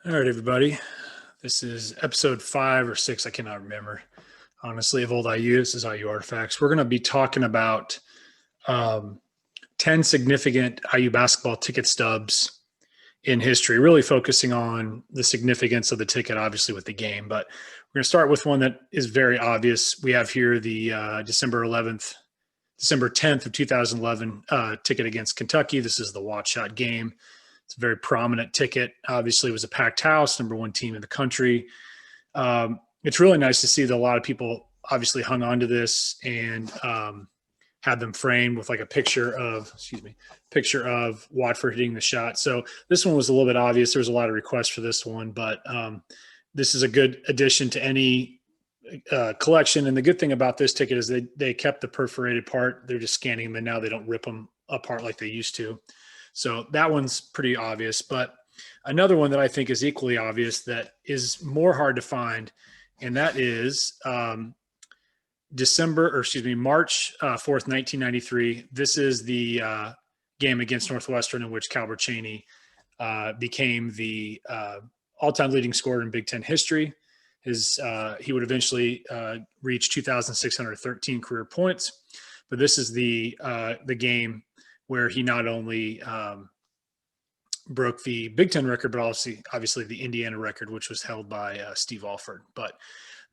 All right, everybody. This is episode 5 or 6. I cannot remember, honestly, of Old IU. This is IU Artifacts. We're going to be talking about um, 10 significant IU basketball ticket stubs in history, really focusing on the significance of the ticket, obviously, with the game. But we're going to start with one that is very obvious. We have here the December 10th of 2011 ticket against Kentucky. This is the Wat Shot game. It's a very prominent ticket. Obviously, it was a packed house, number one team in the country. It's really nice to see that a lot of people obviously hung on to this and had them framed with like a picture of Watford hitting the shot. So this one was a little bit obvious. There was a lot of requests for this one, but this is a good addition to any collection. And the good thing about this ticket is they kept the perforated part. They're just scanning them, and now they don't rip them apart like they used to. So that one's pretty obvious. But another one that I think is equally obvious that is more hard to find, and that is March 4th, 1993. This is the game against Northwestern in which Calbert Cheaney became the all-time leading scorer in Big Ten history. He would eventually reach 2,613 career points, but this is the game where he not only broke the Big Ten record, but obviously the Indiana record, which was held by Steve Alford. But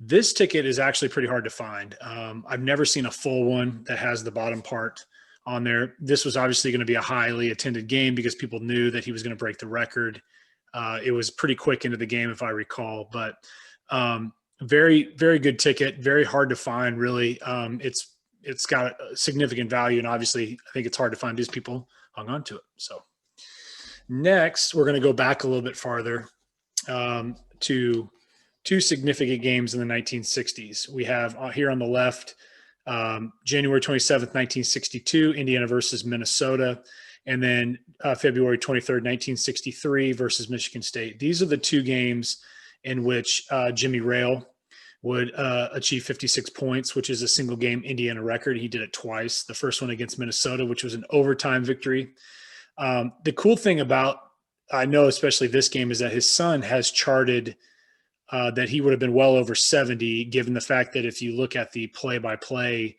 this ticket is actually pretty hard to find. I've never seen a full one that has the bottom part on there. This was obviously going to be a highly attended game because people knew that he was going to break the record. It was pretty quick into the game, if I recall, but very, very good ticket. Very hard to find, really. It's got a significant value, and obviously I think it's hard to find because people hung on to it. So next, we're going to go back a little bit farther to two significant games in the 1960s. We have here on the left, January 27th, 1962, Indiana versus Minnesota, and then February 23rd, 1963 versus Michigan State. These are the two games in which Jimmy Rail would achieve 56 points, which is a single game Indiana record. He did it twice. The first one against Minnesota, which was an overtime victory. The cool thing about, I know especially this game, is that his son has charted that he would have been well over 70, given the fact that if you look at the play-by-play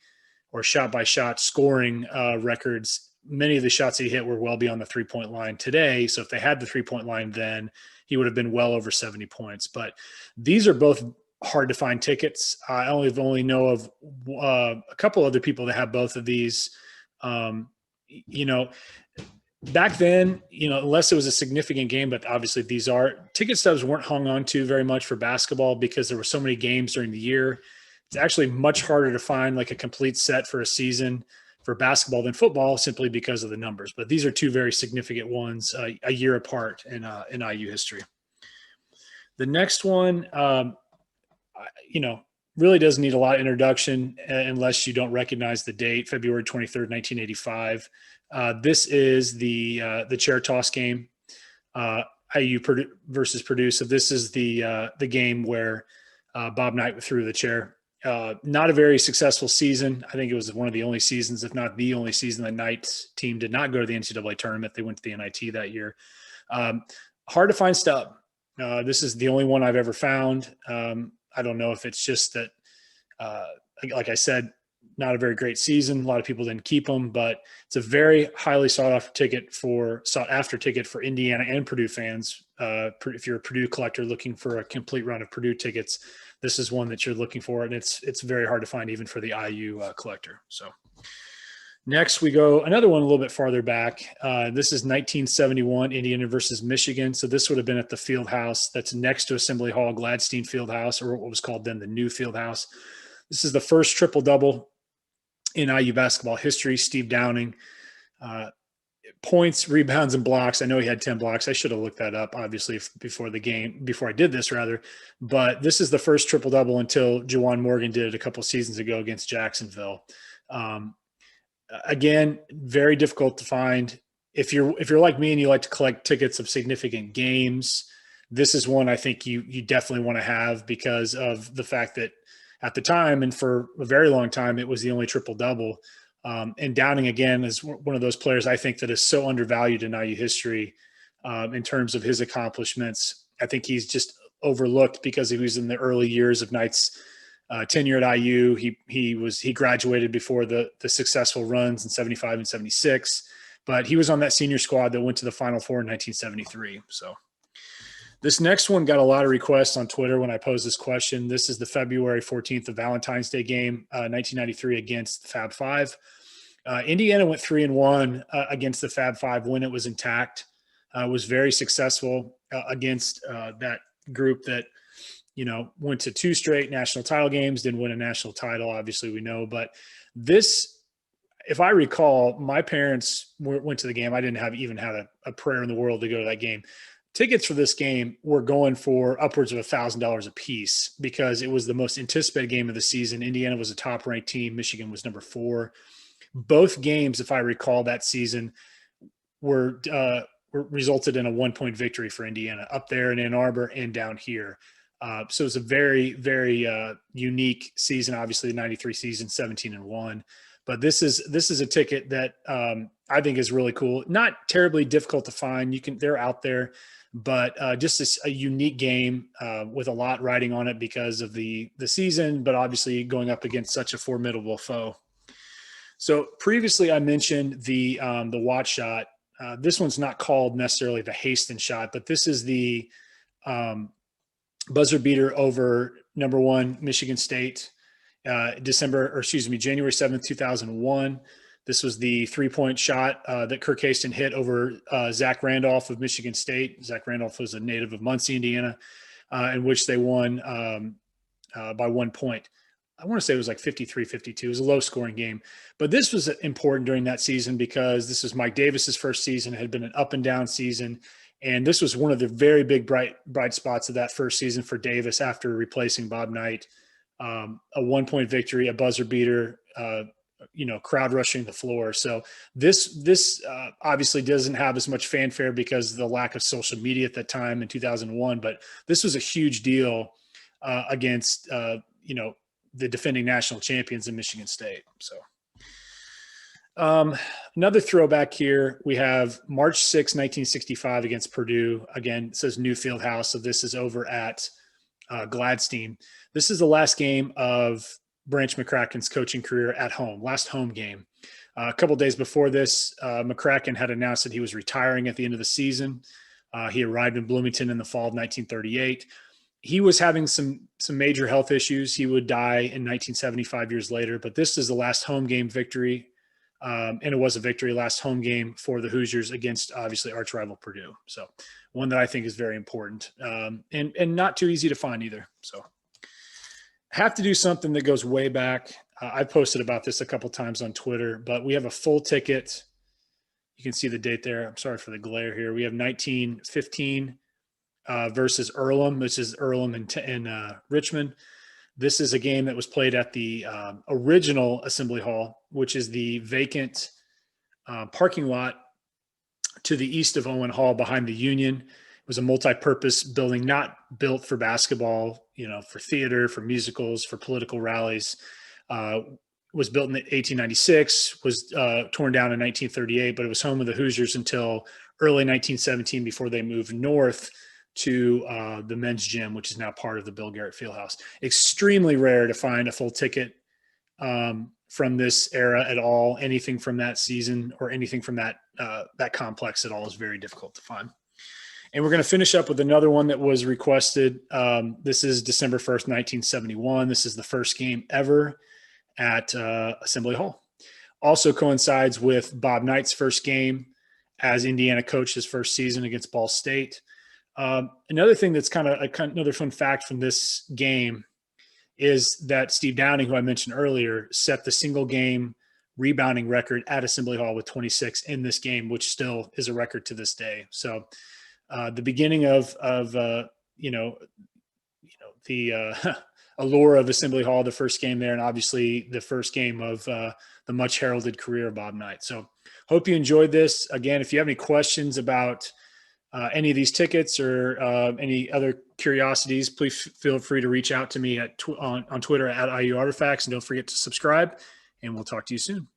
or shot-by-shot scoring records, many of the shots he hit were well beyond the three-point line today. So if they had the three-point line then, he would have been well over 70 points. But these are both hard to find tickets. I only know of a couple other people that have both of these. Back then, unless it was a significant game, but obviously these are ticket stubs weren't hung on to very much for basketball because there were so many games during the year. It's actually much harder to find like a complete set for a season for basketball than football, simply because of the numbers. But these are two very significant ones, a year apart in IU history. The next one, really doesn't need a lot of introduction unless you don't recognize the date, February 23rd, 1985. This is the chair toss game, IU versus Purdue. So this is the game where Bob Knight threw the chair. Not a very successful season. I think it was one of the only seasons, if not the only season, that Knight's team did not go to the NCAA tournament. They went to the NIT that year. Hard to find stub. This is the only one I've ever found. I don't know if it's just that, like I said, not a very great season. A lot of people didn't keep them, but it's a very highly sought after ticket for Indiana and Purdue fans. If you're a Purdue collector looking for a complete run of Purdue tickets, this is one that you're looking for, and it's very hard to find even for the IU collector. So next we go another one a little bit farther back. This is 1971, Indiana versus Michigan. So this would have been at the field house that's next to Assembly Hall, Gladstein Field House, or what was called then the new field house. This is the first triple-double in IU basketball history. Steve Downing, points, rebounds, and blocks. I know he had 10 blocks. I should have looked that up, obviously, before I did this, rather. But this is the first triple-double until Juwan Morgan did it a couple seasons ago against Jacksonville. Again, very difficult to find. If you're like me and you like to collect tickets of significant games, this is one I think you definitely want to have because of the fact that at the time and for a very long time, it was the only triple-double. And Downing, again, is one of those players I think that is so undervalued in IU history in terms of his accomplishments. I think he's just overlooked because he was in the early years of Knight's tenure at IU. He graduated before the successful runs in 75 and 76, but he was on that senior squad that went to the Final Four in 1973. So this next one got a lot of requests on Twitter when I posed this question. This is the February 14th, the Valentine's Day game, 1993 against the Fab Five. Indiana went 3-1 against the Fab Five when it was intact. Was very successful against that group that, went to 2 straight national title games, didn't win a national title, obviously we know. But this, if I recall, my parents went to the game. I didn't even have a prayer in the world to go to that game. Tickets for this game were going for upwards of $1,000 a piece because it was the most anticipated game of the season. Indiana was a top-ranked team. Michigan was number 4. Both games, if I recall, that season were resulted in a 1-point victory for Indiana up there in Ann Arbor and down here. So it's a very, very unique season. Obviously, the '93 season, 17-1. But this is a ticket that I think is really cool. Not terribly difficult to find. They're out there, but just a unique game with a lot riding on it because of the season, but obviously going up against such a formidable foe. So previously I mentioned the Wat Shot. This one's not called necessarily the Haston shot, but this is the buzzer beater over number 1 Michigan State, January 7th, 2001. This was the 3-point shot that Kirk Haston hit over Zach Randolph of Michigan State. Zach Randolph was a native of Muncie, Indiana, in which they won by 1 point. I want to say it was like 53-52. It was a low-scoring game. But this was important during that season because this was Mike Davis's first season. It had been an up-and-down season. And this was one of the very big bright spots of that first season for Davis after replacing Bob Knight. A 1-point victory, a buzzer beater, crowd rushing the floor. So this obviously doesn't have as much fanfare because of the lack of social media at that time in 2001. But this was a huge deal against, the defending national champions in Michigan State. So another throwback here, we have March 6, 1965 against Purdue. Again, it says New Field House. So this is over at Gladstein. This is the last game of Branch McCracken's coaching career at home, last home game. A couple days before this, McCracken had announced that he was retiring at the end of the season. He arrived in Bloomington in the fall of 1938. He was having some major health issues. He would die in 1975 years later, but this is the last home game victory. And it was a victory, last home game for the Hoosiers against obviously arch rival Purdue. So one that I think is very important and not too easy to find either. So have to do something that goes way back. I've posted about this a couple times on Twitter, but we have a full ticket. You can see the date there. I'm sorry for the glare here. We have 1915 versus Earlham, which is Earlham in Richmond. This is a game that was played at the original Assembly Hall, which is the vacant parking lot to the east of Owen Hall behind the Union. It was a multi-purpose building, not built for basketball, for theater, for musicals, for political rallies. Was built in 1896, was torn down in 1938, but it was home of the Hoosiers until early 1917 before they moved north to the men's gym, which is now part of the Bill Garrett Fieldhouse. Extremely rare to find a full ticket from this era at all. Anything from that season or anything from that complex at all is very difficult to find. And we're going to finish up with another one that was requested. This is December 1st, 1971. This is the first game ever at Assembly Hall. Also coincides with Bob Knight's first game as Indiana coached his first season against Ball State. Another thing that's kind of another fun fact from this game is that Steve Downing, who I mentioned earlier, set the single game rebounding record at Assembly Hall with 26 in this game, which still is a record to this day. So the beginning of the allure of Assembly Hall, the first game there, and obviously the first game of the much heralded career of Bob Knight. So hope you enjoyed this. Again, if you have any questions about any of these tickets or any other curiosities, please feel free to reach out to me on Twitter at IU Artifacts, and don't forget to subscribe, and we'll talk to you soon.